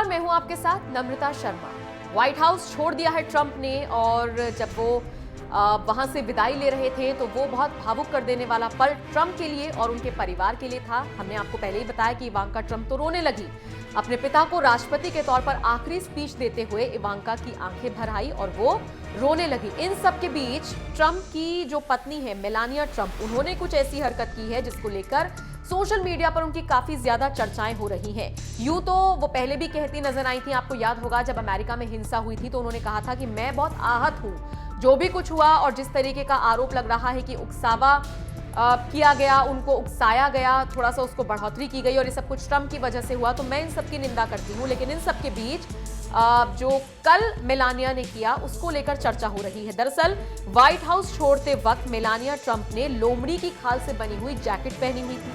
नमस्कार, मैं हूं आपके साथ नम्रता शर्मा। व्हाइट हाउस छोड़ दिया है ट्रंप ने और जब वो वहां से विदाई ले रहे थे तो वो बहुत भावुक कर देने वाला पल ट्रंप के लिए और उनके परिवार के लिए था। हमने आपको पहले ही बताया कि इवांका ट्रंप तो रोने लगी। अपने पिता को राष्ट्रपति के तौर पर आखिरी स्पीच देते हुए इवांका की आंखें भर आई और वो रोने लगी। इन सब के बीच ट्रंप की जो पत्नी है मेलानिया ट्रंप, उन्होंने कुछ ऐसी हरकत की है जिसको लेकर सोशल मीडिया पर उनकी काफी ज्यादा चर्चाएं हो रही हैं। यूं तो वो पहले भी कहती नजर आई थी, आपको याद होगा जब अमेरिका में हिंसा हुई थी तो उन्होंने कहा था कि मैं बहुत आहत हूं जो भी कुछ हुआ और जिस तरीके का आरोप लग रहा है कि उकसावा किया गया, उनको उकसाया गया, थोड़ा सा उसको बढ़ोतरी की गई और ये सब कुछ ट्रंप की वजह से हुआ, तो मैं इन सब की निंदा करती हूं। लेकिन इन सब के बीच जो कल मेलानिया ने किया उसको लेकर चर्चा हो रही है। दरअसल व्हाइट हाउस छोड़ते वक्त मेलानिया ट्रंप ने लोमड़ी की खाल से बनी हुई जैकेट पहनी हुई थी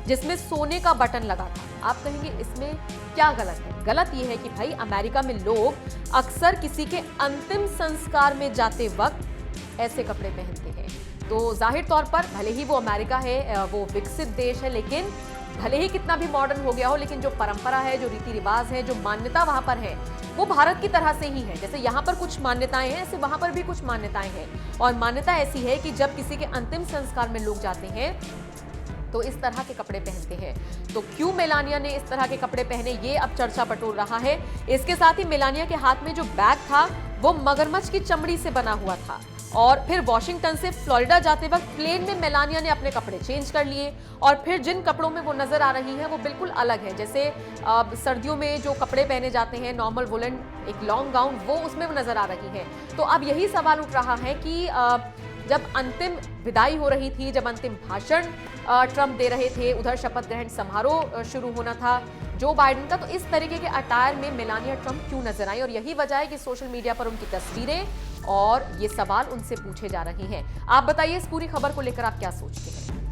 जिसमें सोने का बटन लगा था। आप कहेंगे इसमें क्या गलत है? गलत यह है कि भाई अमेरिका में लोग अक्सर किसी के अंतिम संस्कार में जाते वक्त ऐसे कपड़े पहनते हैं। तो जाहिर तौर पर भले ही वो अमेरिका है, वो विकसित देश है, लेकिन भले ही कितना भी मॉडर्न हो गया हो, लेकिन जो परंपरा है, जो रीति रिवाज है, जो मान्यता वहां पर है वो भारत की तरह से ही है। जैसे यहाँ पर कुछ मान्यताएं हैं, ऐसे वहां पर भी कुछ मान्यताएं हैं। और मान्यता ऐसी है कि जब किसी के अंतिम संस्कार में लोग जाते हैं तो इस तरह के कपड़े पहनते हैं। तो क्यों मेलानिया ने इस तरह के कपड़े पहने, ये अब चर्चा बटोर रहा है। इसके साथ ही मेलानिया के हाथ में जो बैग था वो मगरमच्छ की चमड़ी से बना हुआ था। और फिर वॉशिंगटन से फ्लोरिडा जाते वक्त प्लेन में मेलानिया ने अपने कपड़े चेंज कर लिए और फिर जिन कपड़ों में वो नजर आ रही है वो बिल्कुल अलग है। जैसे सर्दियों में जो कपड़े पहने जाते हैं, नॉर्मल वुलन एक लॉन्ग गाउन, वो उसमें वो नजर आ रही है। तो अब यही सवाल उठ रहा है कि जब अंतिम विदाई हो रही थी, जब अंतिम भाषण ट्रंप दे रहे थे, उधर शपथ ग्रहण समारोह शुरू होना था जो बाइडेन का, तो इस तरीके के अटायर में मेलानिया ट्रंप क्यों नजर आई? और यही वजह है कि सोशल मीडिया पर उनकी तस्वीरें और ये सवाल उनसे पूछे जा रहे हैं। आप बताइए इस पूरी खबर को लेकर आप क्या सोचते हैं?